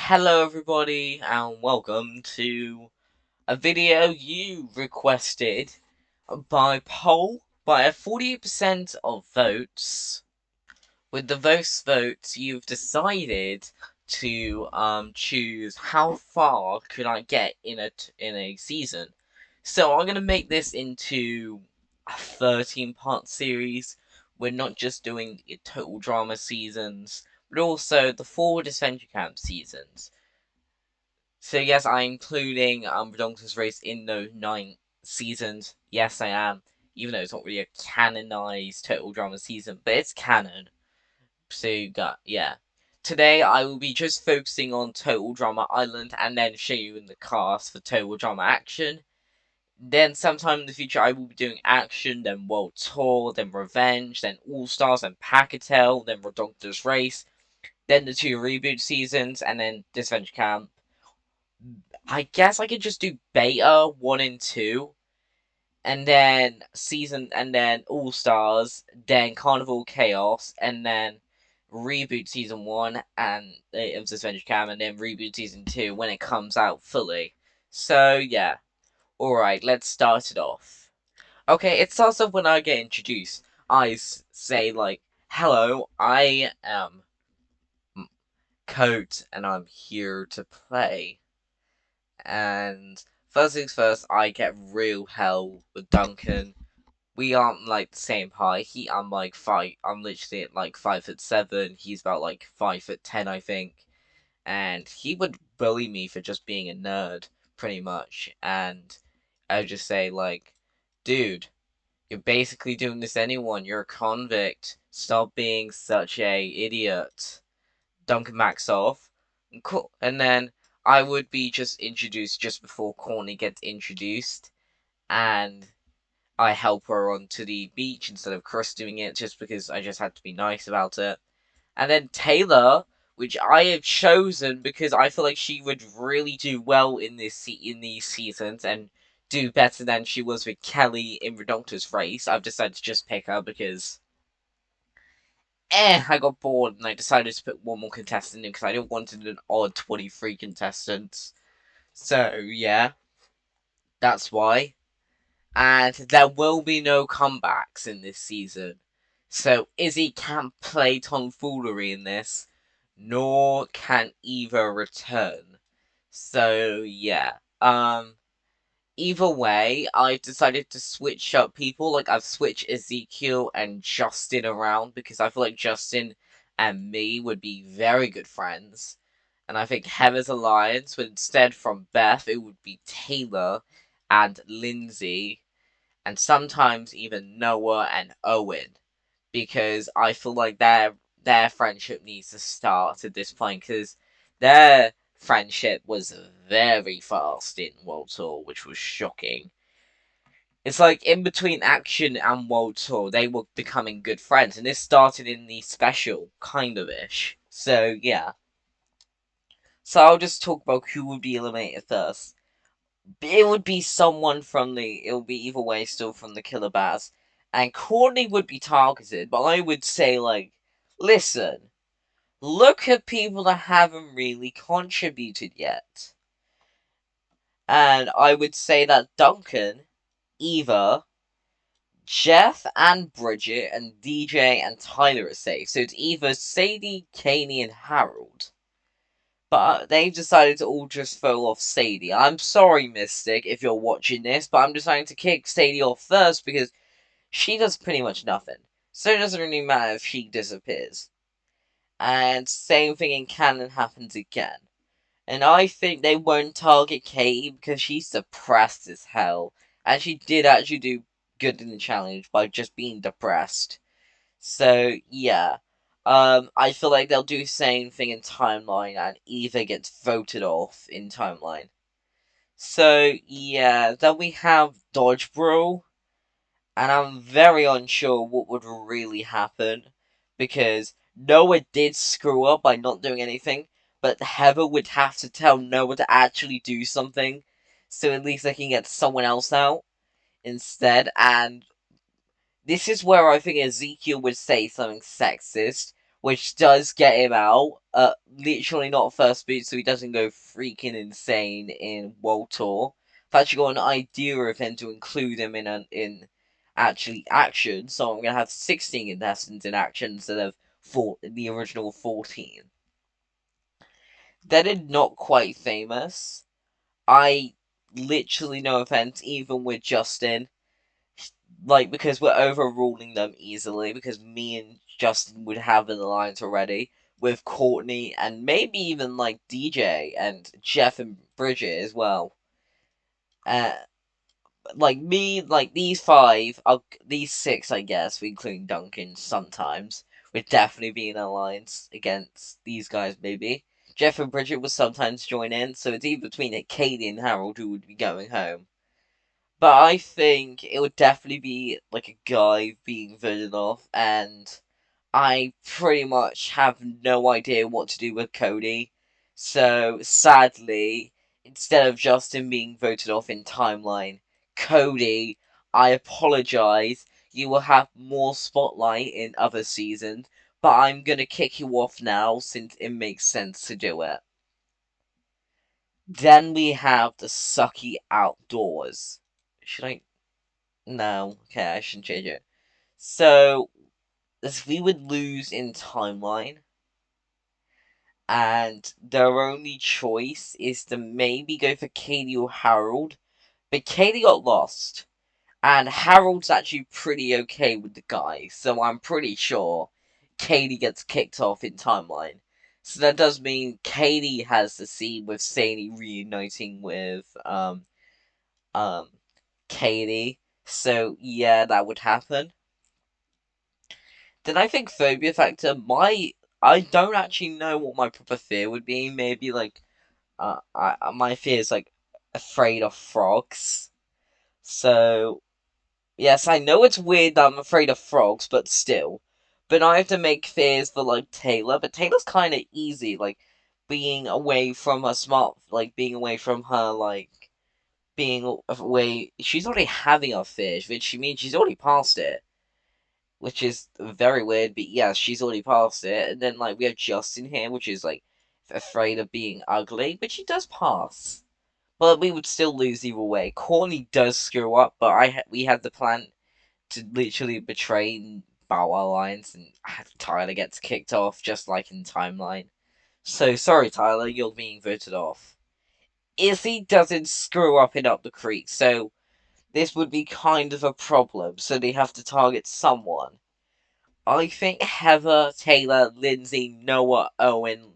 Hello everybody and welcome to a video you requested by poll by a 48% of votes. With the most votes you've decided to choose how far could I get in a season. So I'm gonna make this into a 13-part series. We're not just doing total drama seasons, but also the 4 Adventure Camp seasons. So yes, I'm including Redonkulous Race in those 9 seasons. Yes, I am. Even though it's not really a canonized total drama season, but it's canon. So yeah. Today I will be just focusing on Total Drama Island and then show you in the cast for Total Drama Action. Then sometime in the future I will be doing Action, then World Tour, then Revenge, then All Stars, then Packetel, then Redonkulous Race, then the 2 reboot seasons, and then Adventure Camp. I guess I could just do beta 1 and 2, and then All Stars, then Carnival Chaos, and then reboot season 1 and of Adventure Cam, and then reboot season 2 when it comes out fully. So yeah, alright, let's start it off. Okay, it starts off when I get introduced. I say like, "Hello, I am Coat, and I'm here to play." And first things first, I get real hell with Duncan. We aren't like the same height. I'm like five. I'm literally at like 5'7". He's about like 5'10", I think. And he would bully me for just being a nerd, pretty much. And I would just say like, dude, you're basically doing this to anyone. You're a convict. Stop being such a idiot. Duncan Maxoff. Cool. And then I would be just introduced just before Courtney gets introduced, and I help her onto the beach instead of Chris doing it, just because I just had to be nice about it. And then Taylor, which I have chosen because I feel like she would really do well in in these seasons and do better than she was with Kelly in Redonkulous Race. I've decided to just pick her because I got bored and I decided to put one more contestant in because I didn't want an odd 23 contestants. So, yeah, that's why. And there will be no comebacks in this season. So, Izzy can't play tomfoolery in this, nor can Eva return. So, yeah. Either way, I've decided to switch up people. Like, I've switched Ezekiel and Justin around because I feel like Justin and me would be very good friends. And I think Heather's alliance, but instead from Beth, it would be Taylor and Lindsay, and sometimes even Noah and Owen. Because I feel like their friendship needs to start at this point, because their friendship was very fast in World Tour, which was shocking. It's like in between Action and World Tour, they were becoming good friends, and this started in the special, kind of ish. So, yeah. So, I'll just talk about who would be eliminated first. It would be someone from it would be either way still from the Killer Baz. And Courtney would be targeted, but I would say, like, listen, look at people that haven't really contributed yet. And I would say that Duncan, Eva, Jeff and Bridget, and DJ and Tyler are safe. So it's either Sadie, Kaney, and Harold. But they've decided to all just throw off Sadie. I'm sorry, Mystic, if you're watching this, but I'm deciding to kick Sadie off first because she does pretty much nothing. So it doesn't really matter if she disappears. And same thing in canon happens again. And I think they won't target Katie because she's depressed as hell. And she did actually do good in the challenge by just being depressed. So, yeah. I feel like they'll do the same thing in Timeline and Eva gets voted off in Timeline. So, yeah. Then we have Dodgebro. And I'm very unsure what would really happen. Because Noah did screw up by not doing anything. But Heather would have to tell Noah to actually do something. So at least they can get someone else out instead. And this is where I think Ezekiel would say something sexist, which does get him out. Literally not first boot, so he doesn't go freaking insane in World Tour. I've actually got an idea of him to include him in actually action, so I'm gonna have 16 contestants in action instead of the original 14. Then in Not Quite Famous, I literally, no offense, even with Justin, like, because we're overruling them easily, because me and Justin would have an alliance already with Courtney and maybe even like DJ and Jeff and Bridget as well. Uh, like me, like these six, I guess, including Duncan sometimes, would definitely be in alliance against these guys, maybe. Jeff and Bridget would sometimes join in, so it's either between Katie and Harold who would be going home. But I think it would definitely be like a guy being voted off, and I pretty much have no idea what to do with Cody. So sadly, instead of Justin being voted off in timeline, Cody, I apologize. You will have more spotlight in other seasons, but I'm gonna kick you off now since it makes sense to do it. Then we have the sucky outdoors. Should I? No. Okay, I shouldn't change it. So, as we would lose in timeline, and their only choice is to maybe go for Katie or Harold, but Katie got lost, and Harold's actually pretty okay with the guy, so I'm pretty sure Katie gets kicked off in timeline. So that does mean Katie has the scene with Sadie reuniting with um Katie. So yeah, that would happen. Then I think phobia factor. I don't actually know what my proper fear would be. Maybe like my fear is like afraid of frogs. So yes, I know it's weird that I'm afraid of frogs, but still. But I have to make fears for like Taylor. But Taylor's kind of easy, like being away from her being away from her being away. She's already having her fears, which means she's already past it, which is very weird. But yeah, she's already past it. And then like we have Justin here, which is like afraid of being ugly, but she does pass. But we would still lose either way. Courtney does screw up, but we had the plan to literally betray Bow Wow Alliance, and Tyler gets kicked off just like in timeline. So sorry, Tyler, you're being voted off. Izzy doesn't screw up in Up the Creek, so this would be kind of a problem. So they have to target someone. I think Heather, Taylor, Lindsay, Noah, Owen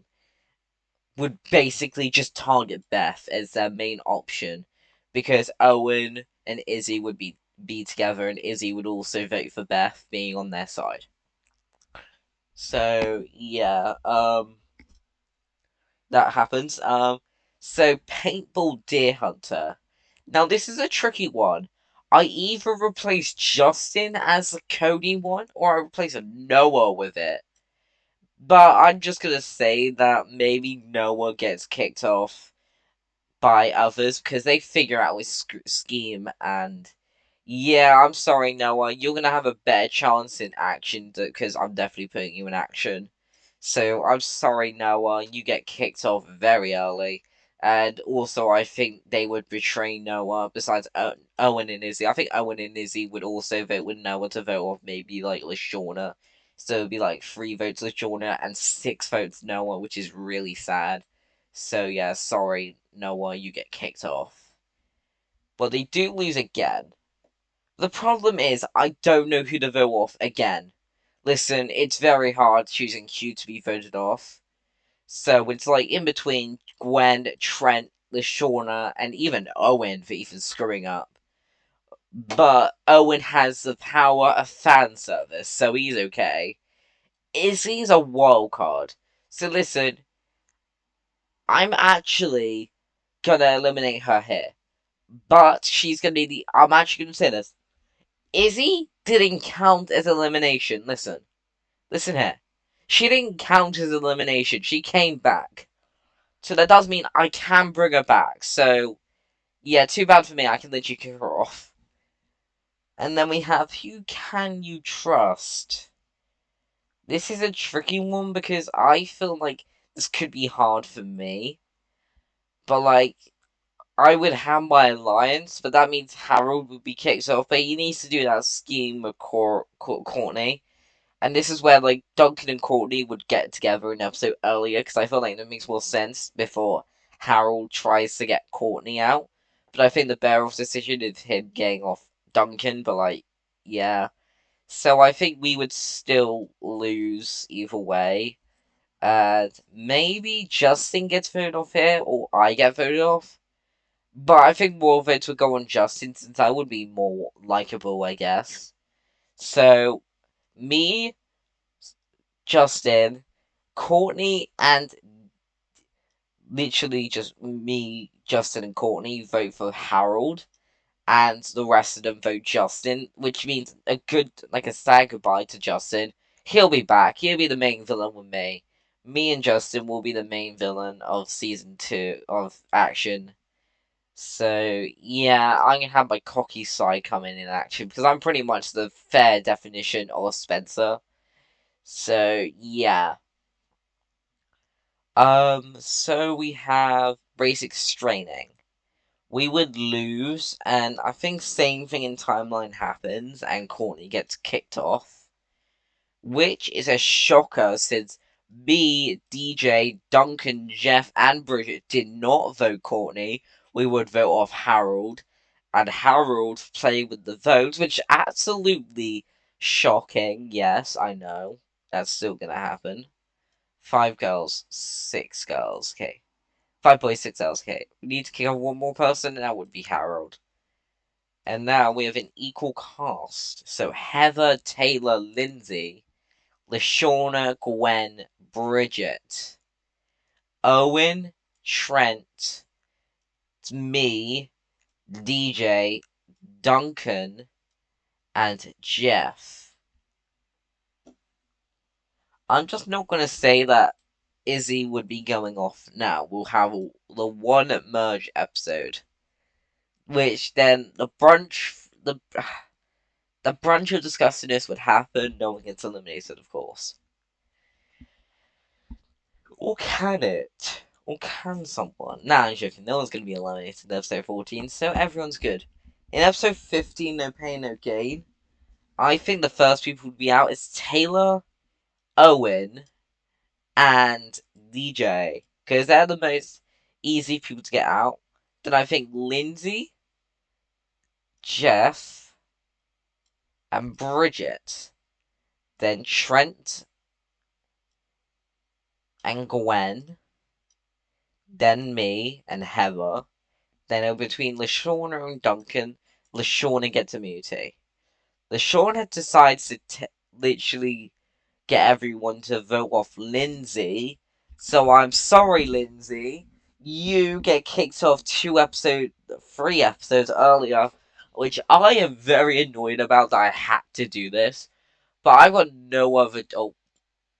would basically just target Beth as their main option, because Owen and Izzy would be together, and Izzy would also vote for Beth being on their side. So yeah, that happens. So Paintball Deer Hunter. Now this is a tricky one. I either replace Justin as the Cody one, or I replace a Noah with it. But I'm just gonna say that maybe Noah gets kicked off by others because they figure out his scheme. And yeah, I'm sorry, Noah, you're gonna have a better chance in action because I'm definitely putting you in action. So I'm sorry, Noah, you get kicked off very early. And also, I think they would betray Noah. Besides Owen and Izzy, I think Owen and Izzy would also vote with Noah to vote off maybe like Lashawna. So it'd be like 3 votes Lashawna and 6 votes Noah, which is really sad. So yeah, sorry, Noah, you get kicked off. But they do lose again. The problem is, I don't know who to vote off again. Listen, it's very hard choosing Q to be voted off. So it's like in between Gwen, Trent, Lashawna, and even Owen for even screwing up. But Owen has the power of fan service, so he's okay. Izzy's a wild card. So listen, I'm actually gonna eliminate her here. But she's gonna be I'm actually gonna say this. Izzy didn't count as elimination. Listen here. She didn't count as elimination. She came back. So that does mean I can bring her back. So, yeah, too bad for me. I can literally kick her off. And then we have Who Can You Trust? This is a tricky one because I feel like this could be hard for me. But, like, I would have my alliance, but that means Harold would be kicked off. But he needs to do that scheme with Courtney. And this is where, like, Duncan and Courtney would get together an episode earlier, because I feel like that makes more sense before Harold tries to get Courtney out. But I think the better decision is him getting off Duncan, but, like, yeah. So I think we would still lose either way. And maybe Justin gets voted off here, or I get voted off. But I think more votes would go on Justin, since I would be more likable, I guess. So, me, Justin, Courtney, and literally just me, Justin, and Courtney vote for Harold, and the rest of them vote Justin, which means a good, like a sad goodbye to Justin. He'll be back. He'll be the main villain with me. Me and Justin will be the main villain of season 2 of Action. So, yeah, I'm gonna have my cocky side come in action because I'm pretty much the fair definition of Spencer. So, yeah. So we have basic straining. We would lose, and I think same thing in timeline happens, and Courtney gets kicked off, which is a shocker since me, DJ, Duncan, Jeff, and Bridget did not vote Courtney. We would vote off Harold, and Harold playing with the votes, which absolutely shocking. Yes, I know that's still gonna happen. 5 girls, 6 girls. Okay. 5 boys, 6 girls. Okay. We need to kick off one more person, and that would be Harold. And now we have an equal cast. So Heather, Taylor, Lindsay, Lashawna, Gwen, Bridget, Owen, Trent, me, DJ, Duncan, and Jeff. I'm just not going to say that Izzy would be going off now. We'll have the one merge episode, which then the brunch of disgustingness would happen. No one gets eliminated, of course. Or can it? Or can someone? Nah, I'm joking. No one's going to be eliminated in episode 14, so everyone's good. In episode 15, No Pain, No Gain, I think the first people to be out is Taylor, Owen, and DJ. Because they're the most easy people to get out. Then I think Lindsay, Jeff, and Bridget. Then Trent and Gwen. Then me and Heather. Then between Lashawna and Duncan, Lashawna gets immunity. Lashawna decides to literally get everyone to vote off Lindsay. So I'm sorry, Lindsay. You get kicked off 3 episodes earlier, which I am very annoyed about that I had to do this. But I've got no other. Oh,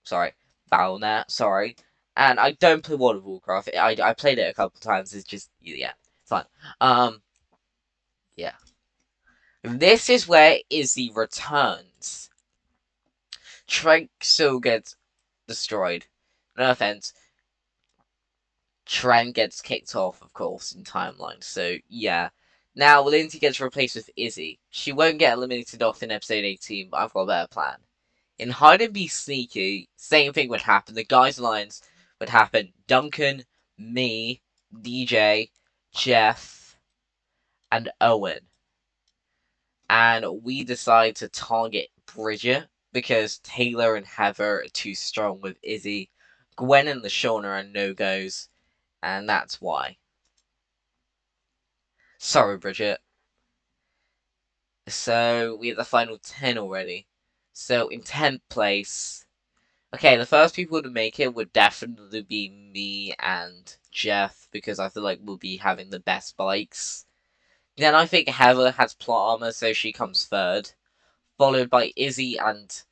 sorry. Battle.net, sorry. And I don't play World of Warcraft. I played it a couple times. It's just, yeah, it's fun. Yeah. This is where Izzy returns. Trent still gets destroyed. No offense. Trent gets kicked off, of course, in timeline. So, yeah. Now, Lindsay gets replaced with Izzy. She won't get eliminated off in episode 18, but I've got a better plan. In Hide and Be Sneaky, same thing would happen. The guys' lines would happen. Duncan, me, DJ, Jeff, and Owen. And we decide to target Bridget because Taylor and Heather are too strong with Izzy. Gwen and Lashawna are no-goes, and that's why. Sorry, Bridget. So, we have the final 10 already. So, in 10th place, okay, the first people to make it would definitely be me and Jeff, because I feel like we'll be having the best bikes. Then I think Heather has plot armor, so she comes third. Followed by Izzy and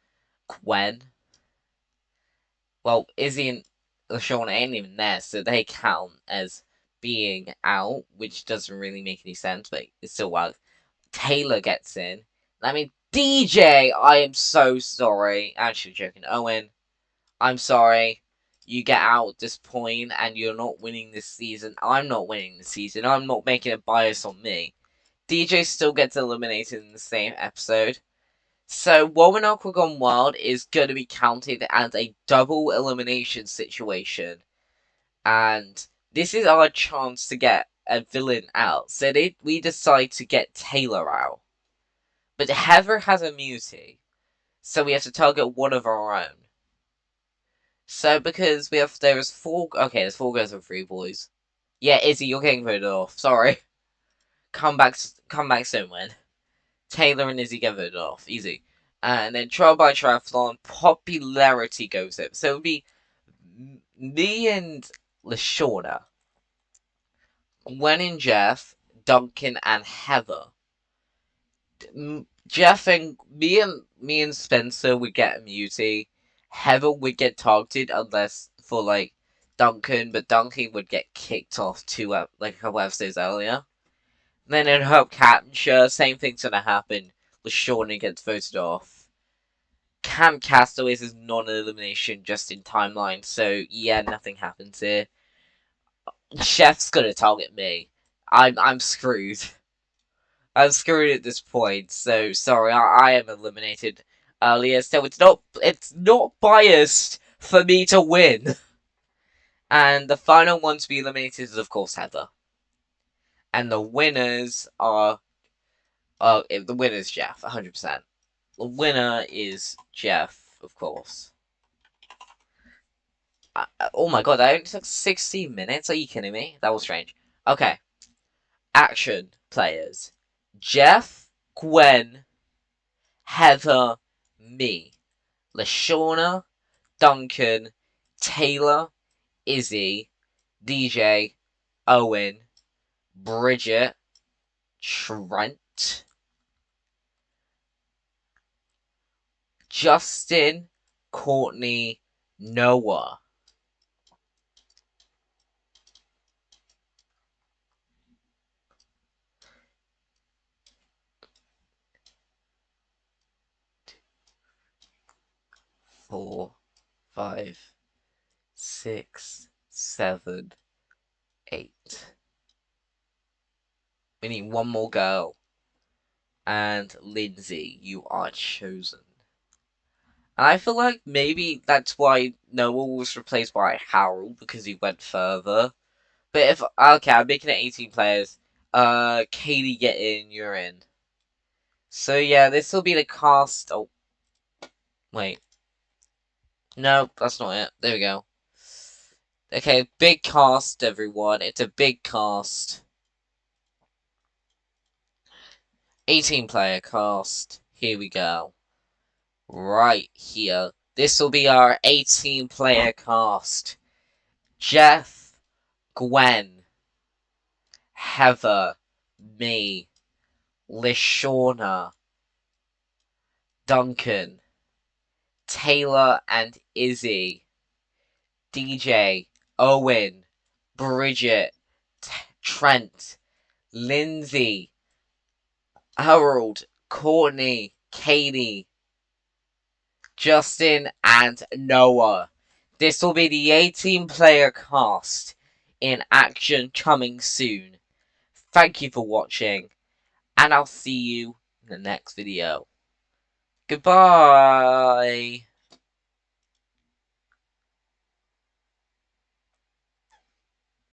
Gwen. Well, Izzy and LaShawn ain't even there, so they count as being out, which doesn't really make any sense, but it still works. Taylor gets in. I mean, DJ, I am so sorry. Actually joking. Owen, I'm sorry. You get out at this point and you're not winning this season. I'm not winning this season. I'm not making a bias on me. DJ still gets eliminated in the same episode. So, Woman Aqua Gone Wild is going to be counted as a double elimination situation. And this is our chance to get a villain out. So we decide to get Taylor out. But Heather has immunity. So we have to target one of our own. So because there's 4 girls and 3 boys. Yeah, Izzy, you're getting voted off. Sorry. Come back soon when Taylor and Izzy get voted off. Easy. And then Trial by Triathlon, popularity goes up. So it would be me and Lashawna, Gwen and Jeff, Duncan and Heather. Jeff and me and Spencer would get immunity. Heather would get targeted unless for like Duncan, but Duncan would get kicked off like a couple episodes earlier. Then in Hope Capture, same thing's gonna happen. LaShawna gets voted off. Camp Castaways is non-elimination just in timeline, so yeah, nothing happens here. Chef's gonna target me. I'm screwed. I'm screwed at this point, so sorry, I am eliminated earlier, so it's not biased for me to win. And the final one to be eliminated is of course Heather. And the winners are the winner's Jeff, 100%. The winner is Jeff, of course. Oh my god, that only took 16 minutes? Are you kidding me? That was strange. Okay. Action players. Jeff, Gwen, Heather, me, Lashawna, Duncan, Taylor, Izzy, DJ, Owen, Bridget, Trent, Justin, Courtney, Noah. Four, 5, 6, 7, 8. We need one more girl. And Lindsay, you are chosen. And I feel like maybe that's why Noah was replaced by Harold, because he went further. But okay, I'm making it 18 players. Katie, get in, you're in. So yeah, this will be the cast. Oh, wait. No, that's not it. There we go. Okay, big cast, everyone. It's a big cast. 18 player cast. Here we go. Right here. This will be our 18 player cast. Jeff, Gwen, Heather, me, Lashawna, Duncan, Taylor and Izzy, DJ, Owen, Bridget, Trent, Lindsay, Harold, Courtney, Katie, Justin, and Noah. This will be the 18 player cast in action coming soon. Thank you for watching, and I'll see you in the next video. Goodbye!